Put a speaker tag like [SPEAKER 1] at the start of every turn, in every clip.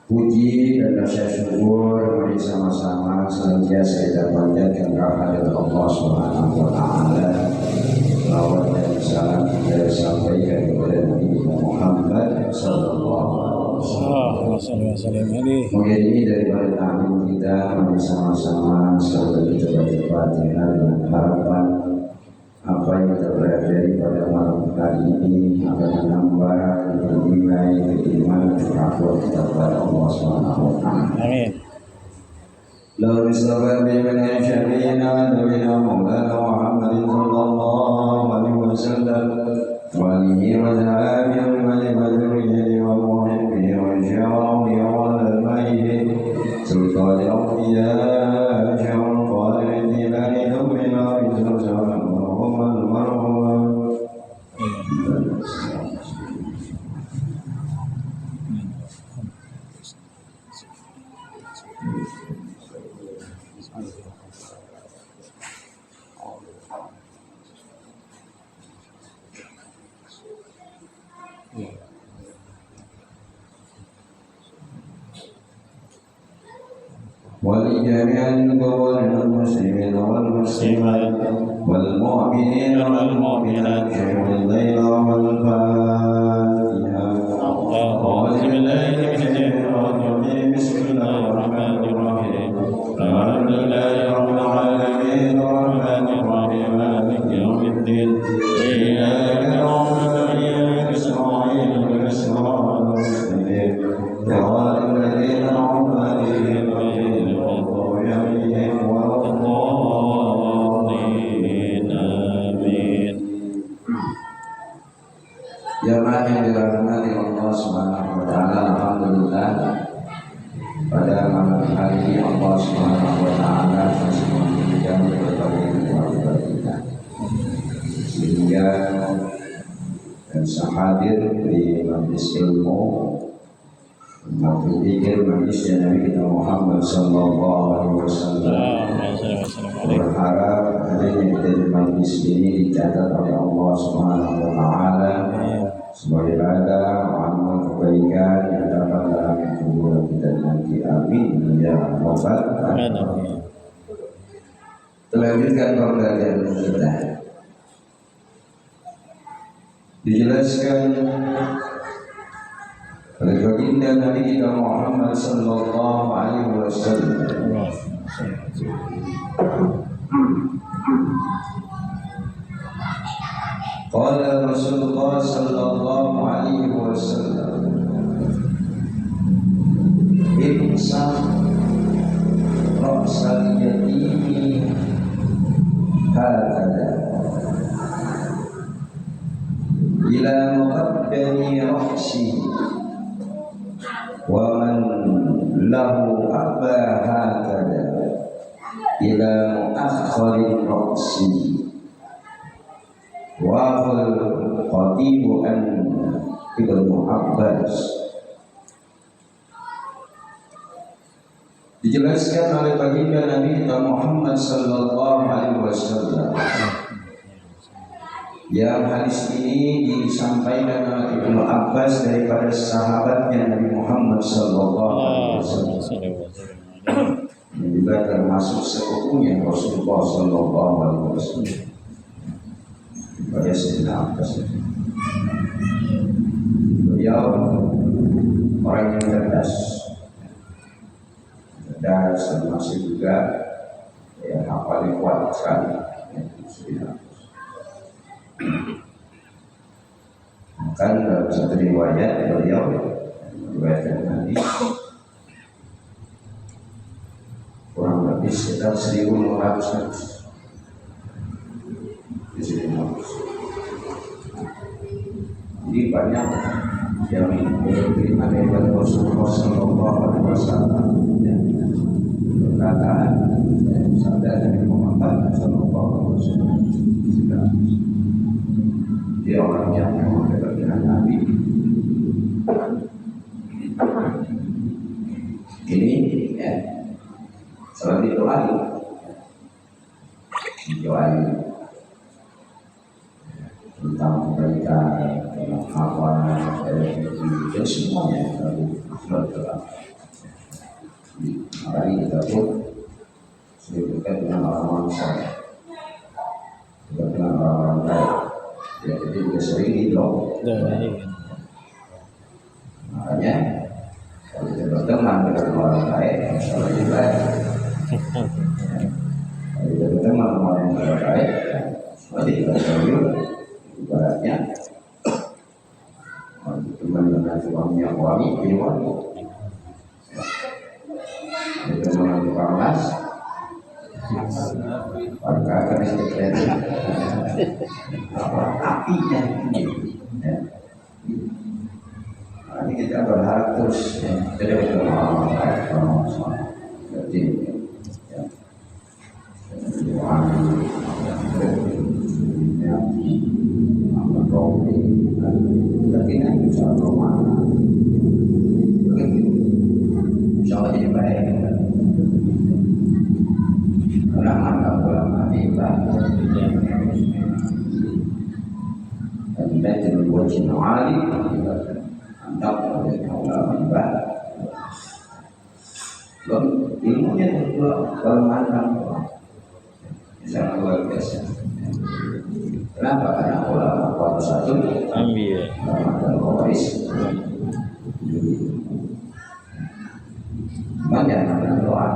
[SPEAKER 1] Puji dan rasa syukur mari sama-sama senantiasa kita panjatkan kehadirat Allah Subhanahu wa taala. Salawat dan salam kita sampaikan kepada Nabi Muhammad sallallahu alaihi wasallam. Mungkin ini daripada ta'lim kita mari sama-sama selalu kita baca Fatihah dengan harapan apa yang kita pelajari pada malam hari ini akan menambah nilai keimanan ketakwaan kita kepada Allah Subhanahu wa taala. Amin. Lalu sahabat bimbingan syari'ina Nabi Maulana Muhammad sallallahu alaihi wasallam wa alihi wa sahbihi wa dzurriyyatihi wa muhibbihi wa syarahi wa al-ma'ihi sultan al-awliya syarul qadirin ilani nubina bisallallahu ولجميع المؤمنين والمسلمين والمسلمات والمؤمنين والمؤمنات شهر الليل والفاتحة. أعوذ بالله من الشيطان الرجيم. بسم الله الرحمن الرحيم. الحمد لله رب العالمين الرحمن الرحيم مالك يوم الدين. إياك نعبد وإياك نستعين اهدنا الصراط المستقيم صراط الذين أنعمت عليهم غير المغضوب عليهم ولا الضالين. آمين. Jamaah yang dirahmati Allah Subhanahu wa taala, alhamdulillah pada malam hari ini Allah Subhanahu wa taala masih memberikan berbagai nikmat kita sehingga bisa hadir di majlis ilmu berpikir majlisnya Nabi kita Muhammad sallallahu alaihi wasallam. Berharap adanya kita di majlis ini dicatat oleh Allah Subhanahu wa taala sebagai ladang amal kebaikan yang dapat dalam kuburan kita nanti. Amin ya rabbal alamin. Lanjutkan pembelajaran kita. Dijelaskan oleh baginda Nabi kita Muhammad sallallahu alaihi wasallam. Qala Rasulullah sallallahu alaihi wasallam, Ibsa ra'sal yatimi hakada ila muqaddami ra'sihi wa man lahu abba hakada ila muakhkhari ra'sihi. Waqal qatibu an Ibnu Abbas. Dijelaskan oleh baginda Nabi Muhammad sallallahu alaihi wasallam yang hadis ini disampaikan oleh Ibnu Abbas daripada sahabatnya Nabi Muhammad sallallahu alaihi wasallam, yang juga termasuk sepupunya Rasulullah sallallahu alaihi wasallam. Pada Sayyidina Abbas, beliau orang yang cerdas dan masih juga hafalnya kuat sekali. Bahkan dalam satu riwayat beliau meriwayatkan hadis kurang lebih sekitar 1.500 hadis. Jadi banyak yang diterima dari Rasulullah sallallahu alaihi wasallam, perkataan sabda Nabi Muhammad sallallahu alaihi wasallam. Dia orang yang mendengar dengan Nabi. Ini salat itu lagi. Tentang kebaikan, tentang apa, dan semuanya lalu akhlak dalam Makanya kalau kita berteman dengan orang baik, insya Allah juga baik. Kalau kita berteman dengan orang yang baik, berarti kita tahu ibaratnya teman dengan suami yang wangi, ini wangi. Teman tukang las, warga akan istiqlal. Apinya, ya. Ini kita berharap terus, ya. Jadi kita mau baik, mau semua. Jadi, ya. Tapi nanti insya Allah insya Allah jadi baik. Karena mantap ulama hebat. Dan baca wajib alim mantap ulama hebat. Dan ilmunya kalau mantap sangat luar biasa. Kenapa? Karena ulama kuat satu ambil dan koris banyak doa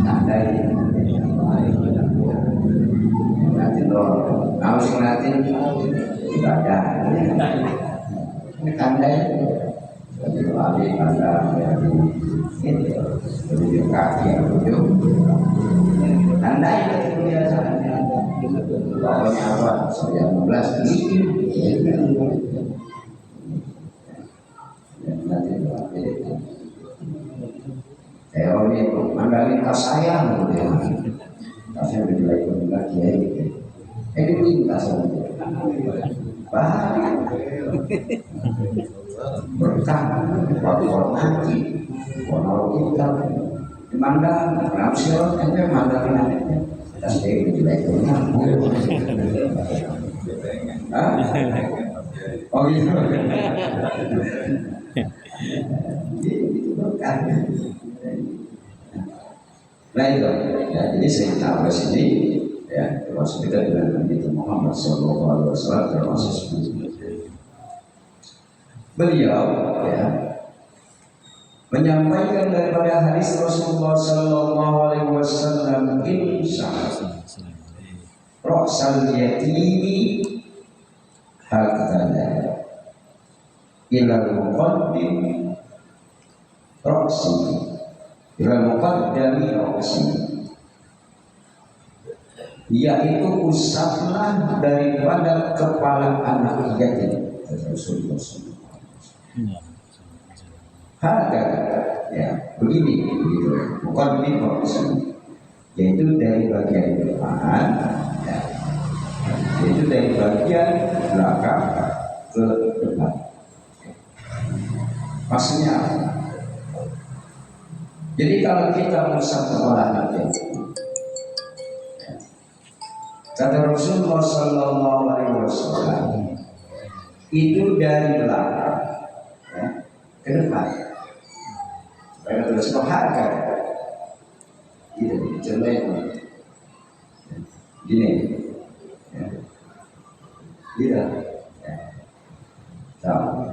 [SPEAKER 1] andai nanti doa harus nanti ibadah andai jadi wali anda menjadi itu kaki yang tujuh andai itu biasanya pokoknya apa saya 15 ini nanti teori itu mandalika sayang gitu ya kasih berjulai lagi ya ini lintas bahaya berkah waktu orang haji orang kita dimandang ramsil kan dia mandalin anaknya saya berjulai oh gitu nah itu ya, jadi saya tahu sini ya termasuk kita dengan Nabi Muhammad SAW termasuk beliau ya menyampaikan daripada hadis Rasulullah SAW insya Ra'sal yatimi hakadha ilal muqaddim Ra'si ilal muqaddami Ra'si, yaitu usaplah daripada kepala anak yatim. Rasulullah SAW hakadha ya begini begitu muqaddim Ra'si, yaitu dari bagian depan ya, yaitu dari bagian belakang ke depan. Maksudnya apa? Jadi kalau kita usap kepala anak yatim, kata Rasulullah SAW itu dari belakang ya, ke depan. Karena terus harga gitu, contohnya gini ya. Gitu ya. Sama.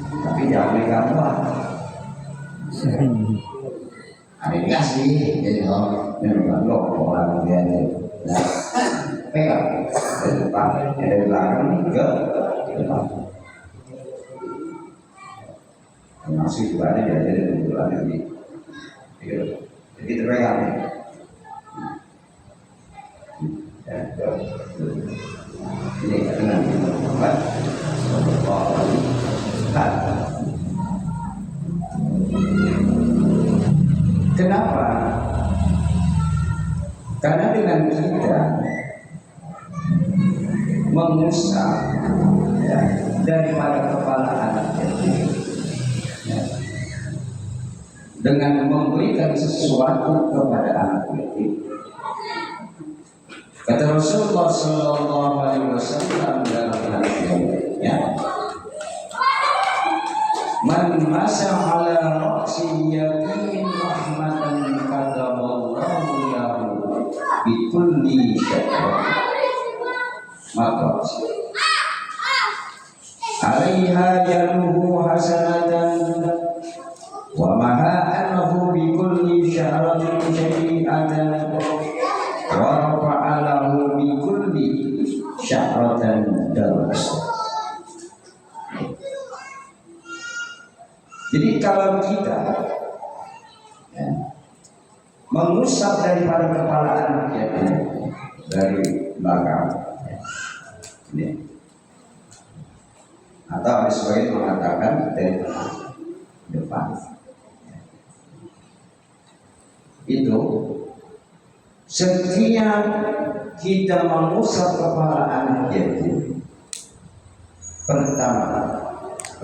[SPEAKER 1] Tapi jangan megang kuat. Ada dikasih jadi memang orang dia nah pegang dari depan dari belakang ke depan. Masih juga ada dari bulan ini. Jadi terpegang. Ini dengan Muhammad sallallahu alaihi wasallam. Kenapa? Karena dengan kita mengusap ya, daripada kepala anak yatim ya, dengan memberikan sesuatu kepada anak yatim. Kata Rasulullah Sallallahu Alaihi Wasallam dalam hadisnya, "Man masa ala ra'si yatim rahmatan kataballahu lahu bikulli syai'in alaiha yaluhu hasanatan wa maha annahu bi kulli sya'ratin syai'atan wa rafa'alahu bi kulli sya'ratan darajatan. Jadi kalau kita ya, mengusap daripada kepala anak yatim dari belakang ya, ini. Atau ada sebagian mengatakan dari depan. Itu setiap kita mengusap kepala anak yatim, pertama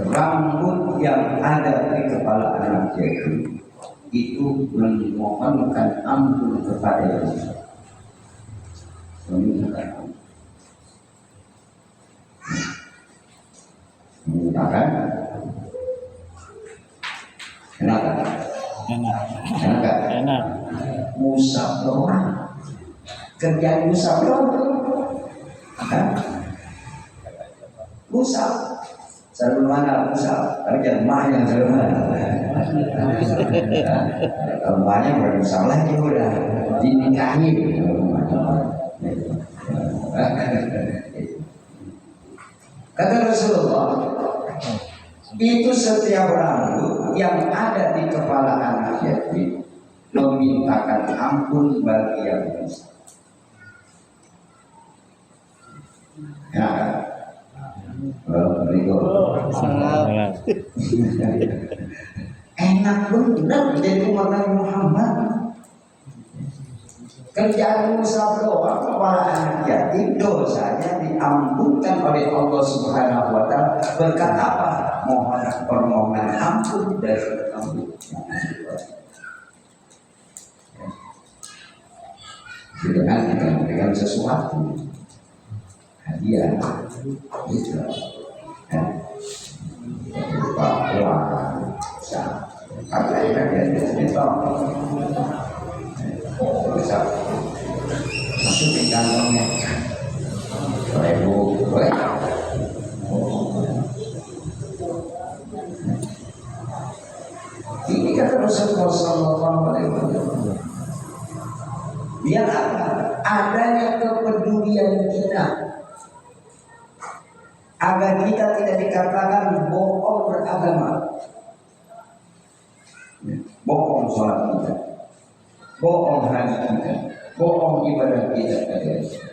[SPEAKER 1] rambut yang ada di kepala anak yatim itu memohonkan ampun kepada Allah. Memintakan enak. Musab doang, kerjaan musab doang. Musab selalu mana musab, kerjaan mah yang selalu mana. Kalau banyak bermusab lagi udah dinikahi. Kata Rasulullah, itu setiap rambut yang ada di kepala anak yatim memintakan ampun bagi yang bisa. Ya, berikut. Enak benar jadi umat Nabi Muhammad. Kerjaan musab doang kepala anak yatim, dosanya diampunkan oleh Allah Subhanahu wa Ta'ala. Berkat apa? Mohon permohonan ampun dari Allah. Dengan kita memberikan sesuatu hadiah itu berupa uang, apa yang kita bisa masukin kantongnya 1.000 boleh. Ini kata Rasulullah SAW, biar apa? Adanya kepedulian kita agar kita tidak dikatakan bohong beragama, bohong sholat kita, bohong haji kita, bohong ibadah kita.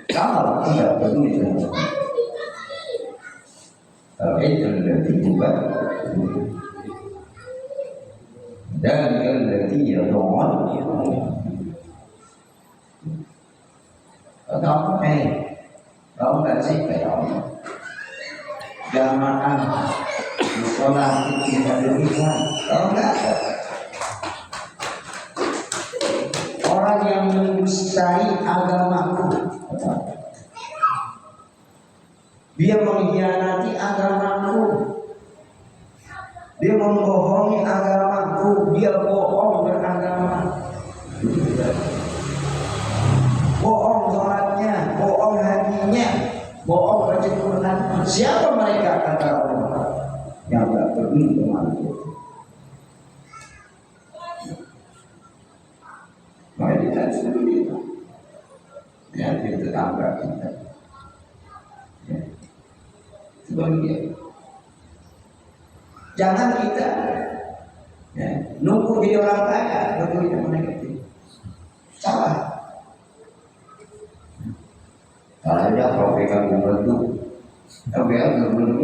[SPEAKER 1] Kalau tidak peduli dengan itu berarti juga dan berarti ya doang. Đó hay đó là gì phải đó jamaah sholat tidak demikian. Kalau enggak ada orang yang mendustai agamaku, dia mengkhianati agamaku, dia membohongi agamaku, dia bohong beragama, bohong sholatnya, bohong hajinya, bohong baca Quran. Siapa mereka? Kata Allah yang tak peduli dengan itu. Maka kita seperti itu. Ya, kita tetangga kita. Ya. Sebagai jangan kita ya, nunggu jadi orang kaya baru kita menikmati. Salah. Kalau ada profesional membantu, tapi aku belum.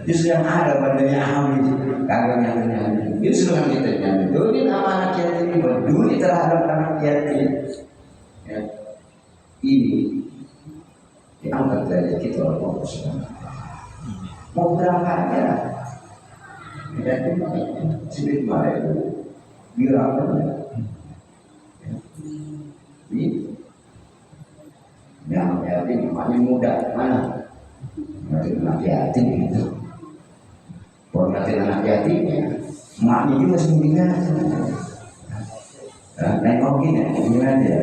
[SPEAKER 1] Justru yang ada badannya amin, kagak nyanyi. Justru yang kita nyanyi. Dulu anak yatim ini peduli terhadap anak yatim. Ya. Ini diangkat dari kita oleh Allah Subhanahu. Mau berangkatnya, kita itu sedikit baik, biar ini. Yang yatim maknya muda mana? Nanti anak yatim itu. Kalau nanti anak yatimnya, maknya juga sembilan. Nengokin ya, gimana dia?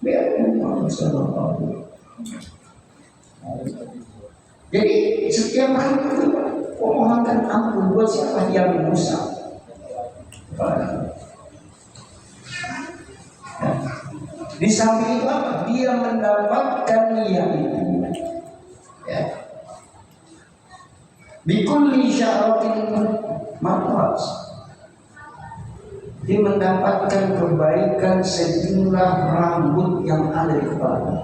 [SPEAKER 1] Biar Allah Subhanahu. Jadi setiap hari itu memohonkan ampun buat siapa yang merusak. Di samping itu apa? Dia mendapatkan yang itu. Ya. Bikulli syaratin matras. Dia mendapatkan kebaikan sejumlah rambut yang ada di kepala.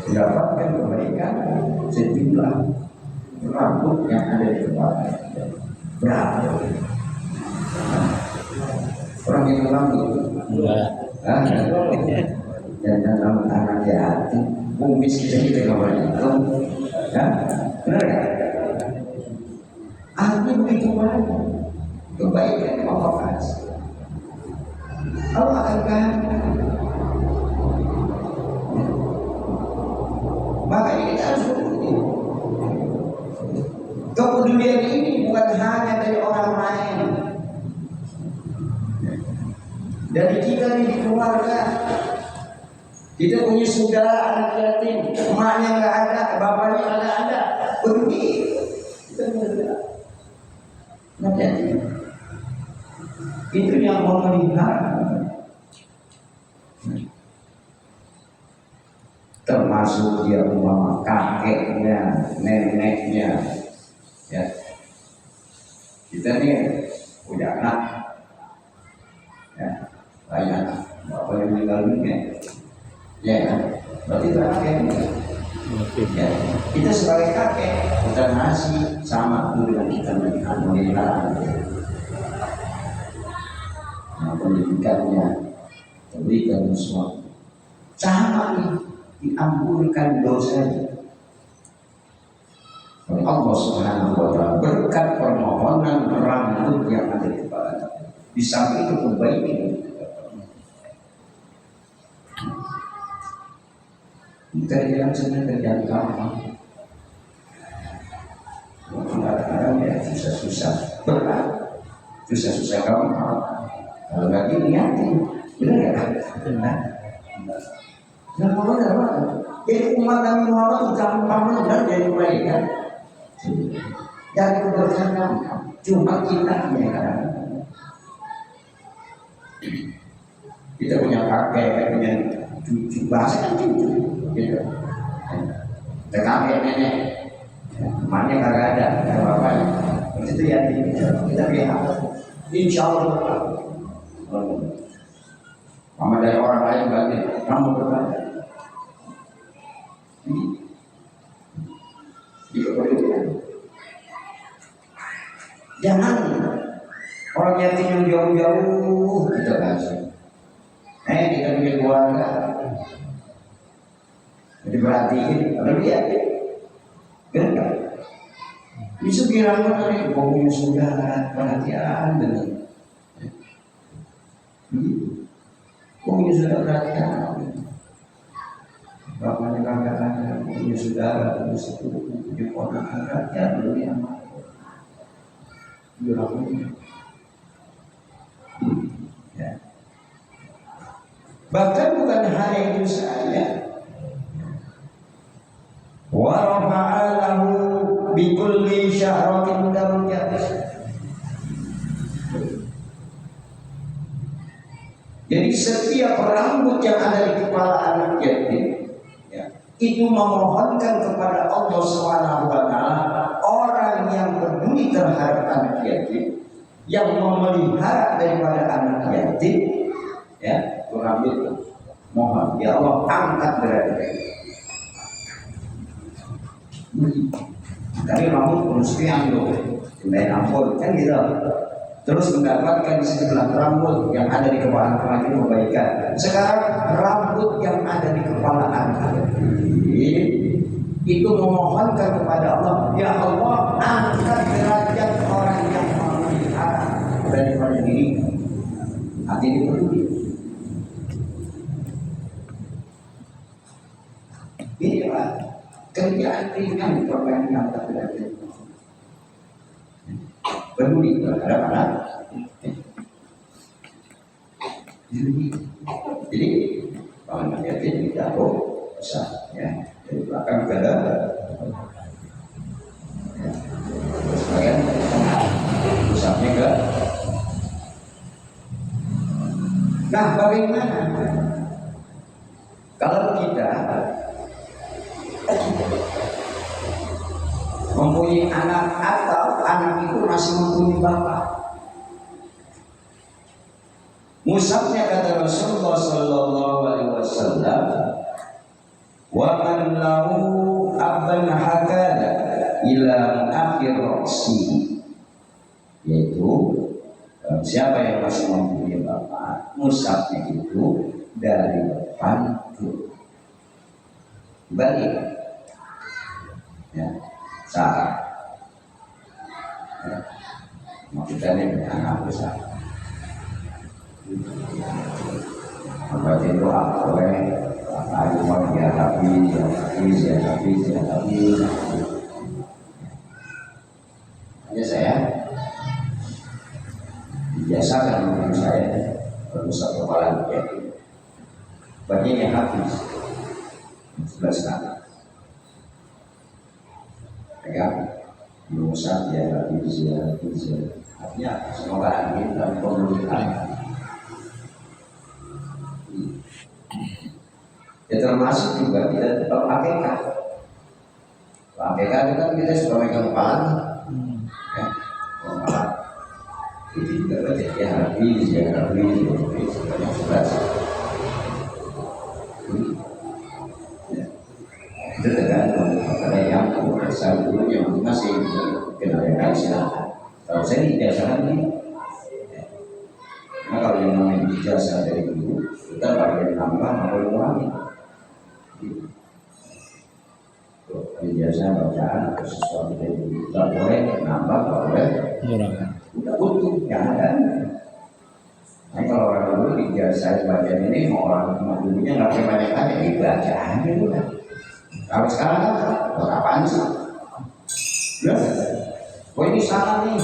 [SPEAKER 1] Mendapatkan kebaikan sejumlah rambut yang ada di kepala. Berapa? Orang yang rambut. Dan dalam anak yatim, kumis kita kabarnya. Ya, benar kan? Artinya begitu banyak kebaikan yang Allah kasih. Allah akan ganti. Makanya kita harus berbudi. Kepedulian ini bukan hanya dari orang lain, dari kita di keluarga. Kita punya saudara anak yatim, emaknya nggak ada, bapaknya nggak ada, peduli. Kita berbeda. Itu yang memelihara. Termasuk dia umpama kakeknya, neneknya, ya. Kita nih punya anak, ya, banyak bapak yang meninggal dunia, ya, berarti itu kakeknya. Ya, kita sebagai kakek, kita ngasih sama dengan kita memelihara. Pendidikannya, berikan semua. Sama nih, diampunkan dosanya oleh Allah Subhanahu wa Ta'ala berkat permohonan rambut yang ada di kepala. Di samping itu kebaikan. Kerjaan sebenarnya kerjaan gampang. Kadang-kadang ya susah-susah berat, susah-susah gampang. Kalau nggak diniatin, benar ya? Benar. Nah, benar. Jadi umat Nabi Muhammad itu gampang benar jadi mereka. Jadi keberkahan gampang. Cuma kita ya kan. Kita punya kakek, punya cucu, bahasa kan cucu, gitu. Kakek nenek, emaknya kagak ada, kagak apa-apa. Itu ya kita lihat. Insya Allah. Mama dari orang lain berarti kamu berbeda. Jangan orang yatim yang jauh-jauh kita kasih. Kita punya keluarga. Jadi perhatiin, kalau dia benar. Bisa kiranya nanti punya saudara perhatian dengan. Punya saudara perhatian. Bapaknya kagak ada, punya saudara, punya sepupu, punya ponakan perhatian dulu yang ya. Bahkan bukan hanya itu saja. Wa rafa'alahu bi kulli syahratin darajat. Jadi setiap rambut yang ada di kepala anak yatim, ya, itu memohonkan kepada Allah Subhanahu wa Ta'ala orang yang peduli terhadap anak yatim, yang memelihara daripada anak yatim, ya, itu rambut mohon ya Allah angkat derajat. Tadi rambut penusukan loh, lain ampun kan gitu. Terus mendapatkan sejumlah rambut yang ada di kepala itu kebaikan. Sekarang rambut yang ada di kepala anak itu memohonkan kepada Allah, ya Allah angkat derajat orang yang memelihara daripada diri. Hati ini peduli. Ini Pak, kerjaan ringan perbankan angkat derajat. Peduli terhadap anak. Jadi namanya jadi jauh besar ya, dari belakang ke depan ya. Terus bagian pusatnya ke. Nah, bagaimana kalau kita mempunyai anak atau anak itu masih mempunyai bapak? Musabnya kata Rasulullah Sallallahu Alaihi Wasallam, wa man lahu abban hakada ila akhir roksi, yaitu siapa yang masih mempunyai bapak, musabnya itu dari depan ke balik, ya, salah. Ya. Maksudnya ini anak besar. Berarti doa oleh ayuman dia tapi. Hanya saya biasakan menurut saya berusaha kepala dia. Bagian yang habis 11 kali. Pegang berusaha dia habis. Artinya semoga angin dan pemulihan. Ya termasuk juga kita tetap APK. APK itu kan kita suka megang kepala, ya, kepala. Itu juga berarti ya habis sebanyak 11. Itu tergantung pada yang saya dulu yang masih kenal yang silahkan. Kalau saya tidak salah ini. Nah kalau yang namanya ijazah dari dulu kita bagian nambah atau mengurangi. Ijazah bacaan atau sesuatu dari dulu tidak boleh nambah, tidak boleh mengurangi. Udah butuh yang ada. Nah kalau orang dulu ijazah bacaan ini mau orang dulunya nggak pakai banyak-banyak dibaca aja udah. Kalau sekarang buat apaan sih? Udah. Oh ini salah nih.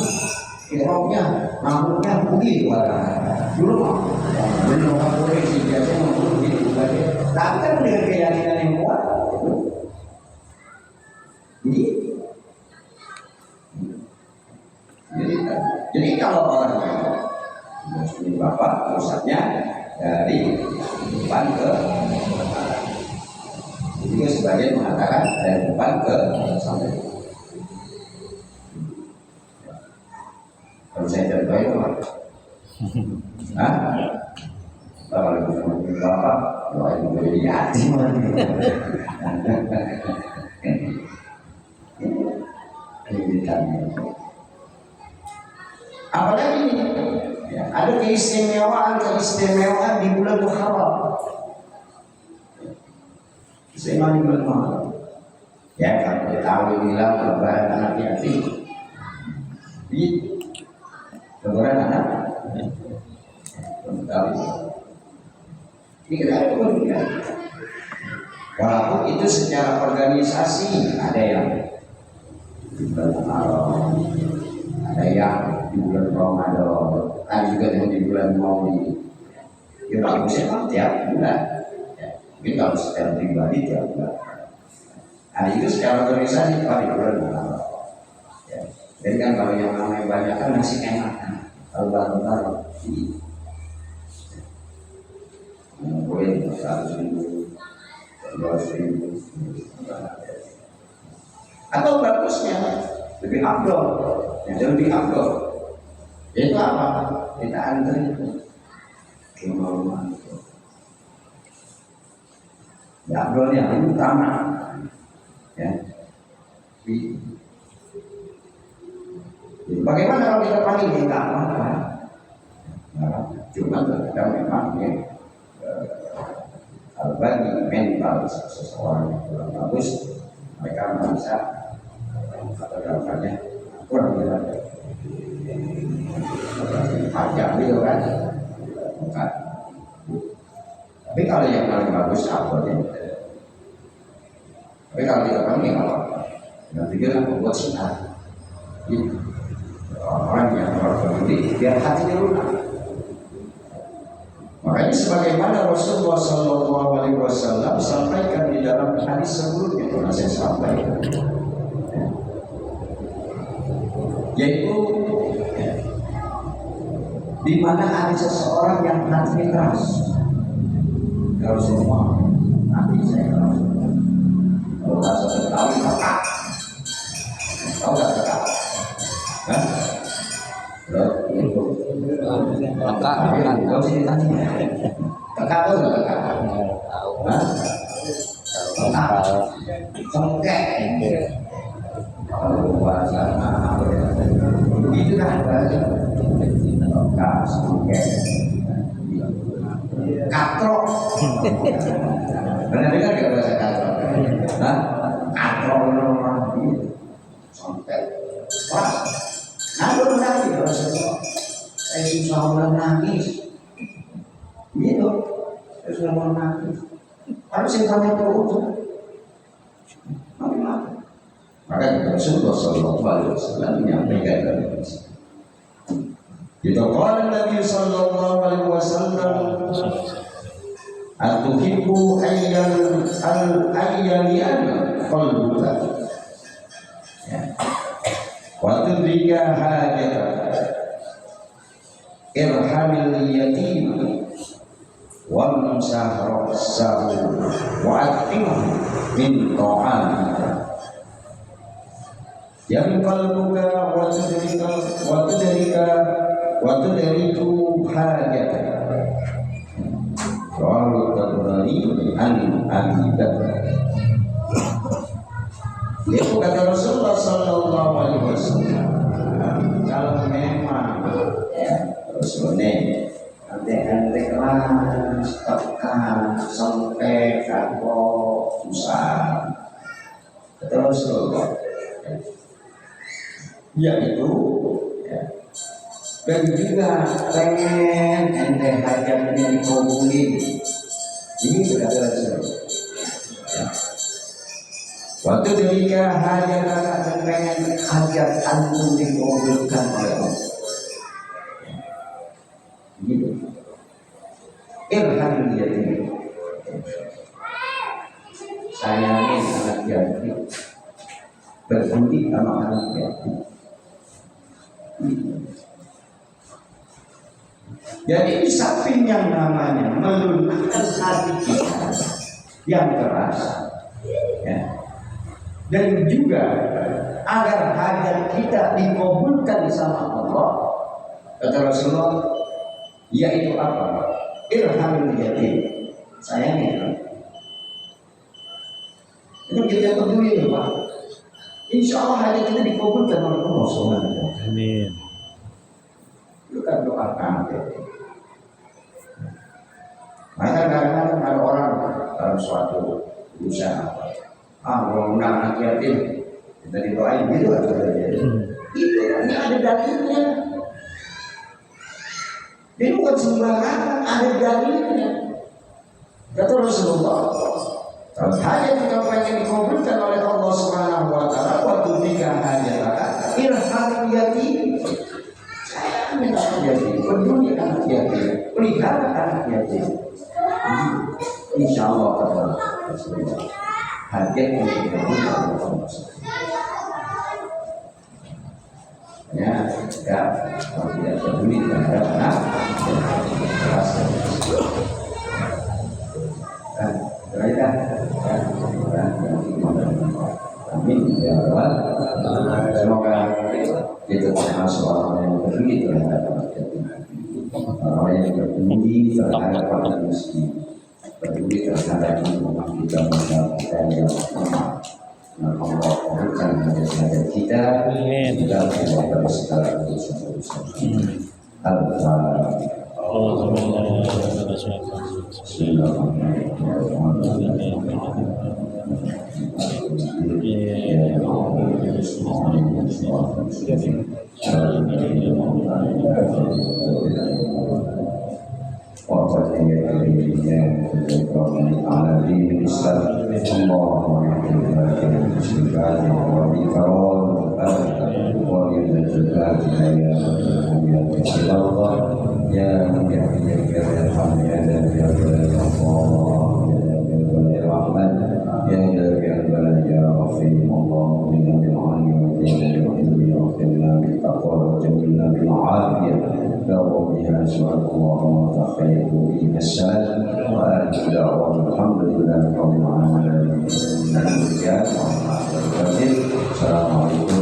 [SPEAKER 1] Irobnya, rambutnya begitu dulu belum boleh sih biasanya mau begitu saja. Tapi kan dengan keyakinan yang kuat, jadi kalau orang yang muslim bapak pusatnya dari depan ke belakang. Juga sebagian mengatakan dari depan ke sampai. Kalau saya contoh itu apa? Hah? Kalau bisa mungkin bapak, kalau itu menjadi yatim ini kami. Apalagi ya, ada keistimewaan di bulan Muharram. Keistimewaan di bulan Muharram. Ya kalau kita tahu bilang lebaran anak yatim. Lebaran anak ini kita ada. Walaupun itu secara organisasi ada yang di bulan Muharram, ada yang di bulan Ramadan, ada juga yang di bulan Maulid. Ya bagusnya memang tiap bulan. Ya, mungkin kalau secara pribadi tiap bulan. Ada juga secara organisasi di bulan Muharram. Ya. Jadi kan kalau yang namanya banyak kan masih enak. Kalau baru-baru boleh 100.000, 200.000, atau bagusnya lebih afdol, yang lebih afdol, yaitu apa? Kita antri ke rumah. Ya afdolnya yang utama, ya. Bagaimana kalau kita panggil kita apa? Cuma terkadang memang ya, bagi mental seseorang yang kurang bagus, mereka bisa fotografernya kurang jelas. Panjang gitu kan, bukan. Tapi kalau yang paling bagus uploadnya. Tapi kalau kita panggil apa? Nanti kita membuat sinar. Orang yang berarti biar hatinya lunak. Makanya sebagaimana Rasulullah SAW sampaikan di dalam hadis sebelumnya, pernah saya sampaikan, yaitu di mana ada seseorang yang hatinya keras. Kalau semua hati saya keras, kalau rasa tertawa tekak, tahu nggak tekak? Kan? Itu tekak, kau sini tanya. Tekak tahu nggak tekak? Hah? Tekak, cengkek. Kalau bahasa apa ya? Itu kan bahasa tekak, cengkek, katrok. Pernah dengar nggak bahasa katrok? Hah? Katrok orang cengkek. Wah. Aku menangis kalau saya susah menangis, gitu. Saya susah menangis. Harus saya tanya terus. Maka Rasulullah SAW menyampaikan kepada kita. Kita qala Nabi sallallahu alaihi wasallam, "Atuhibbu ayyaliyana qalbuka." Wa tudrika hajataka irhamil yatim wa musahrahu wa atimhu min ta'atika yang qalbuka wa tudriku hajataka wa tudrani an abidaka. Itu kata Rasulullah Sallallahu Alaihi Wasallam. Kalau memang Rasulullah nanti kelas tekan sampai kapok susah. Kata Rasulullah, yaitu dan juga pengen ente hajatnya dikabulin. Ini berkata Rasulullah. Waktu ketika hajat dan pengen hajat antum dikabulkan oleh Allah. Gitu. Irhamil yatim. Sayangi anak yatim. Berbudi sama anak yatim. Jadi di samping yang namanya melunakkan hati kita yang keras, ya. Dan juga agar hajat kita dikabulkan sama Allah, kata Rasulullah, yaitu apa? Irhamil yatim, sayangi. Itu kita peduli, Pak. Insya Allah hajat kita dikabulkan oleh Allah Subhanahu. Amin. Itu kan doa kami. Maka kadang-kadang ada orang dalam suatu usaha, mau undang anak yatim, kita didoain gitu kan? Itu ini ada dalilnya. Ini bukan sembarangan, ada dalilnya. Kata Rasulullah, kalau hajat kita pengen dikabulkan oleh Allah Subhanahu Wa Taala, waktu nikah hajat, irhamil yatim, sayangi anak yatim, peduli anak yatim, pelihara anak yatim. Insya Allah kata Rasulullah, hajat yang dikabulkan oleh Allah. Ya, kalau tidak peduli terhadap anak, baiklah, amin ya Allah. Semoga kita termasuk orang yang peduli terhadap anak yatim, orang yang peduli terhadap anak miskin, peduli terhadap rumah kita, kita yang lemah. Allah berikan hajat kita dan kita segala urusan-urusan. برزقاتنا يا رب الله يا من يحيي ويرحم يا ذا الجلال والإكرام يا ذا الجلال والرحمن يا ذا الجلال يا رحيم الله بنا بالعلم وزينا بالعلم واغفرنا بالتقوى وجملنا بالعافية يا رب بها أسألك اللهم وتخير به السلام وآخر دعوانا الحمد لله رب العالمين. Assalamualaikum